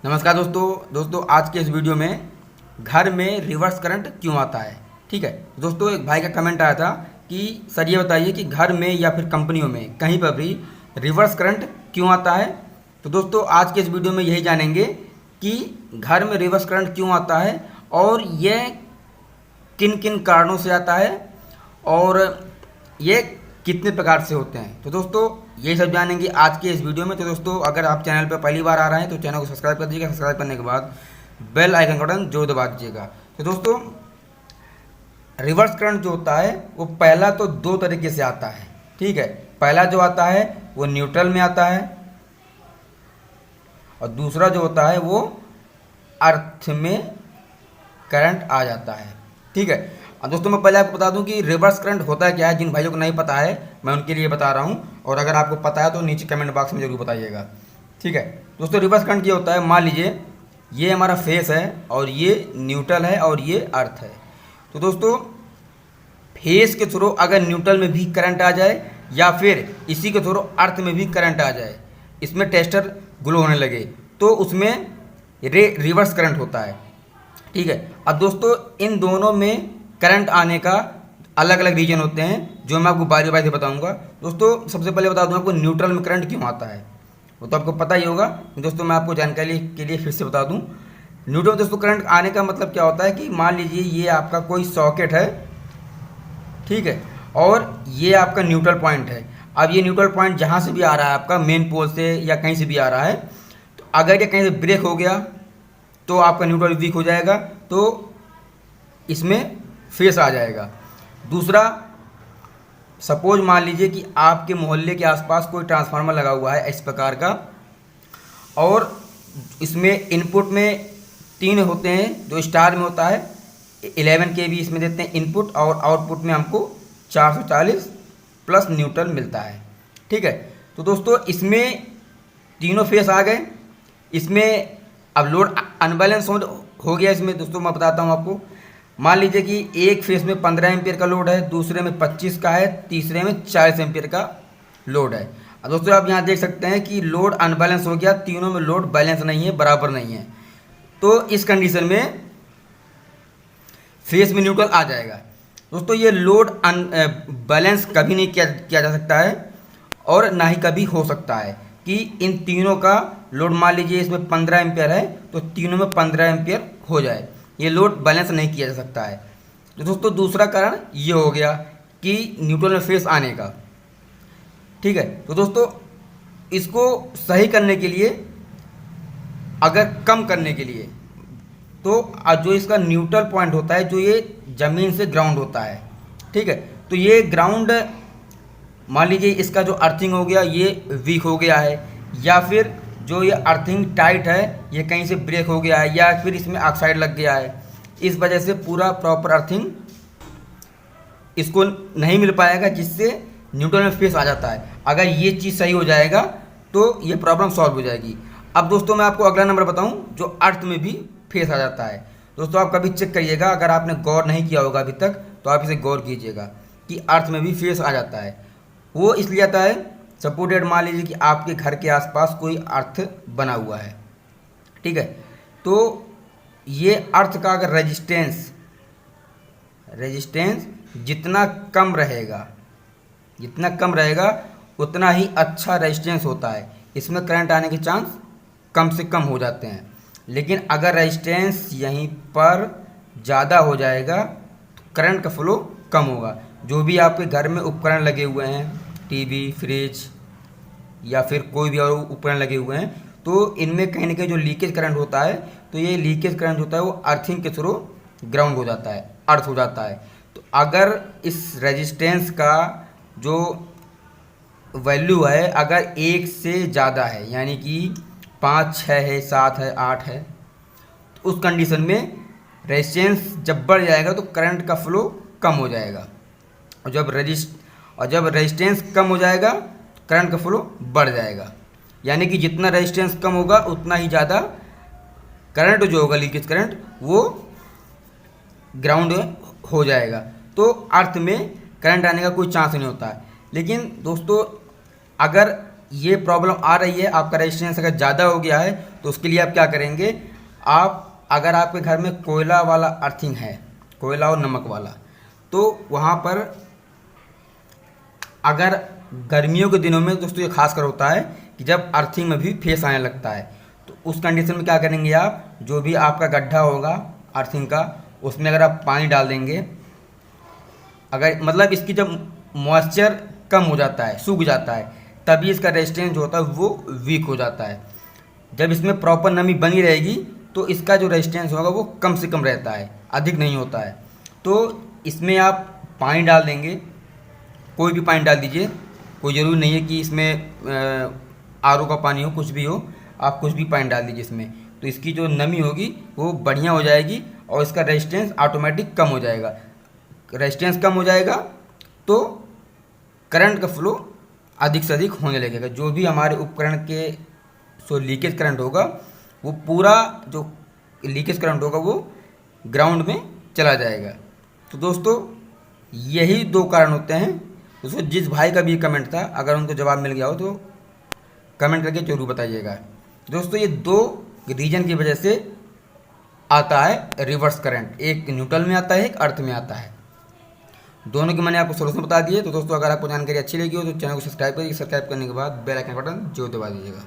नमस्कार दोस्तों आज के इस वीडियो में घर में रिवर्स करंट क्यों आता है। ठीक है दोस्तों, एक भाई का कमेंट आया था कि सर ये बताइए कि घर में या फिर कंपनियों में कहीं पर भी रिवर्स करंट क्यों आता है। तो दोस्तों आज के इस वीडियो में यही जानेंगे कि घर में रिवर्स करंट क्यों आता है और यह किन किन कारणों से आता है और ये कितने प्रकार से होते हैं। तो दोस्तों यही सब जानेंगे आज के इस वीडियो में। तो दोस्तों अगर आप चैनल पर पहली बार आ रहे हैं तो चैनल को सब्सक्राइब कर दीजिएगा। सब्सक्राइब करने के बाद बेल आइकन का बटन जरूर दबा दीजिएगा। तो दोस्तों रिवर्स करंट जो होता है वो पहला तो दो तरीके से आता है। ठीक है, पहला जो आता है वो न्यूट्रल में आता है और दूसरा जो होता है वो अर्थ में करंट आ जाता है। ठीक है, अब दोस्तों मैं पहले आपको बता दूं कि रिवर्स करंट होता है क्या है। जिन भाइयों को नहीं पता है मैं उनके लिए बता रहा हूं, और अगर आपको पता है तो नीचे कमेंट बॉक्स में जरूर बताइएगा। ठीक है दोस्तों, रिवर्स करंट ये होता है, मान लीजिए ये हमारा फेस है और ये न्यूट्रल है और ये अर्थ है। तो दोस्तों फेस के थ्रू अगर न्यूट्रल में भी करंट आ जाए या फिर इसी के थ्रू अर्थ में भी करंट आ जाए, इसमें टेस्टर ग्लो होने लगे, तो उसमें रिवर्स करंट होता है। ठीक है, अब दोस्तों इन दोनों में करंट आने का अलग अलग रीजन होते हैं जो मैं आपको बारी बारी से बताऊंगा। दोस्तों सबसे पहले बता दूं आपको न्यूट्रल में करंट क्यों आता है, वो तो आपको पता ही होगा। दोस्तों मैं आपको जानकारी के लिए फिर से बता दूं, न्यूट्रल में दोस्तों करंट आने का मतलब क्या होता है कि मान लीजिए ये आपका कोई सॉकेट है, ठीक है, और ये आपका न्यूट्रल पॉइंट है। अब ये न्यूट्रल पॉइंट जहाँ से भी आ रहा है, आपका मेन पोल से या कहीं से भी आ रहा है, तो अगर ये कहीं से ब्रेक हो गया तो आपका न्यूट्रल वीक हो जाएगा, तो इसमें फेस आ जाएगा। दूसरा, सपोज मान लीजिए कि आपके मोहल्ले के आसपास कोई ट्रांसफार्मर लगा हुआ है इस प्रकार का, और इसमें इनपुट में 3 होते हैं, जो स्टार में होता है 11 kV इसमें देते हैं इनपुट, और आउटपुट में हमको 440 प्लस न्यूट्रल मिलता है। ठीक है, तो दोस्तों इसमें तीनों फेस आ गए। इसमें अब लोड अनबैलेंस हो गया। इसमें दोस्तों मैं बताता हूँ आपको, मान लीजिए कि एक फेस में 15 एम्पियर का लोड है, दूसरे में 25 का है, तीसरे में 40 एम्पियर का लोड है। अब दोस्तों आप यहाँ देख सकते हैं कि लोड अनबैलेंस हो गया, तीनों में लोड बैलेंस नहीं है, बराबर नहीं है। तो इस कंडीशन में फेस में न्यूट्रल आ जाएगा। दोस्तों ये लोड बैलेंस कभी नहीं किया जा सकता है और ना ही कभी हो सकता है कि इन तीनों का लोड, मान लीजिए इसमें 15 एम्पियर है तो तीनों में 15 एम्पियर हो जाए, ये लोड बैलेंस नहीं किया जा सकता है। तो दोस्तों दूसरा कारण ये हो गया कि न्यूट्रल में फेस आने का। ठीक है, तो दोस्तों इसको सही करने के लिए, अगर कम करने के लिए, तो जो इसका न्यूट्रल पॉइंट होता है, जो ये ज़मीन से ग्राउंड होता है, ठीक है, तो ये ग्राउंड मान लीजिए इसका जो अर्थिंग हो गया ये वीक हो गया है, या फिर जो ये अर्थिंग टाइट है ये कहीं से ब्रेक हो गया है, या फिर इसमें ऑक्साइड लग गया है, इस वजह से पूरा प्रॉपर अर्थिंग इसको नहीं मिल पाएगा, जिससे न्यूट्रल में फेस आ जाता है। अगर ये चीज़ सही हो जाएगा तो ये प्रॉब्लम सॉल्व हो जाएगी। अब दोस्तों मैं आपको अगला नंबर बताऊं जो अर्थ में भी फेस आ जाता है। दोस्तों आप कभी चेक करिएगा, अगर आपने गौर नहीं किया होगा अभी तक तो आप इसे गौर कीजिएगा कि अर्थ में भी फेस आ जाता है। वो इसलिए आता है, सपोर्टेड मान लीजिए कि आपके घर के आसपास कोई अर्थ बना हुआ है, ठीक है, तो ये अर्थ का अगर रेजिस्टेंस जितना कम रहेगा उतना ही अच्छा रेजिस्टेंस होता है, इसमें करंट आने के चांस कम से कम हो जाते हैं। लेकिन अगर रेजिस्टेंस यहीं पर ज़्यादा हो जाएगा तो करंट का फ्लो कम होगा। जो भी आपके घर में उपकरण लगे हुए हैं, टीवी, फ्रिज या फिर कोई भी और उपकरण लगे हुए हैं, तो इनमें कहीं ना कहीं जो लीकेज करंट होता है, तो ये लीकेज करंट होता है वो अर्थिंग के थ्रू ग्राउंड हो जाता है, अर्थ हो जाता है। तो अगर इस रेजिस्टेंस का जो वैल्यू है अगर 1 से ज़्यादा है, यानी कि 5, 6 है, 7 है, 8 है, तो उस कंडीशन में रेजिस्टेंस जब बढ़ जाएगा तो करंट का फ्लो कम हो जाएगा, और जब रेजिस्टेंस कम हो जाएगा तो करंट का फ्लो बढ़ जाएगा। यानी कि जितना रेजिस्टेंस कम होगा उतना ही ज़्यादा करंट जो होगा, लीकेज करंट, वो ग्राउंड हो जाएगा, तो अर्थ में करंट आने का कोई चांस नहीं होता है। लेकिन दोस्तों अगर ये प्रॉब्लम आ रही है, आपका रेजिस्टेंस अगर ज़्यादा हो गया है, तो उसके लिए आप क्या करेंगे, आप अगर आपके घर में कोयला वाला अर्थिंग है, कोयला और नमक वाला, तो वहाँ पर अगर गर्मियों के दिनों में दोस्तों ये खास कर होता है कि जब अर्थिंग में भी फेस आने लगता है, तो उस कंडीशन में क्या करेंगे आप, जो भी आपका गड्ढा होगा अर्थिंग का, उसमें अगर आप पानी डाल देंगे, अगर मतलब इसकी जब मॉइस्चर कम हो जाता है, सूख जाता है, तभी इसका रेजिस्टेंस जो होता है वो वीक हो जाता है। जब इसमें प्रॉपर नमी बनी रहेगी तो इसका जो रेजिस्टेंस होगा वो कम से कम रहता है, अधिक नहीं होता है। तो इसमें आप पानी डाल देंगे, कोई भी पानी डाल दीजिए, कोई ज़रूरी नहीं है कि इसमें आरओ का पानी हो, कुछ भी हो, आप कुछ भी पानी डाल दीजिए इसमें, तो इसकी जो नमी होगी वो बढ़िया हो जाएगी और इसका रेजिस्टेंस ऑटोमेटिक कम हो जाएगा। रेजिस्टेंस कम हो जाएगा तो करंट का फ्लो अधिक से अधिक होने लगेगा। जो भी हमारे उपकरण के जो लीकेज करंट होगा, वो पूरा जो लीकेज करंट होगा वो ग्राउंड में चला जाएगा। तो दोस्तों यही दो कारण होते हैं। दोस्तों जिस भाई का भी कमेंट था, अगर उनको जवाब मिल गया हो तो कमेंट करके जरूर बताइएगा। दोस्तों ये दो रीजन की वजह से आता है रिवर्स करंट, एक न्यूट्रल में आता है, एक अर्थ में आता है। दोनों की मैंने आपको सोल्यूशन बता दिए। तो दोस्तों अगर आपको जानकारी अच्छी लगी हो तो चैनल को सब्सक्राइब करिए, सब्सक्राइब करने के बाद बेल आइकन बटन जरूर दबा दीजिएगा।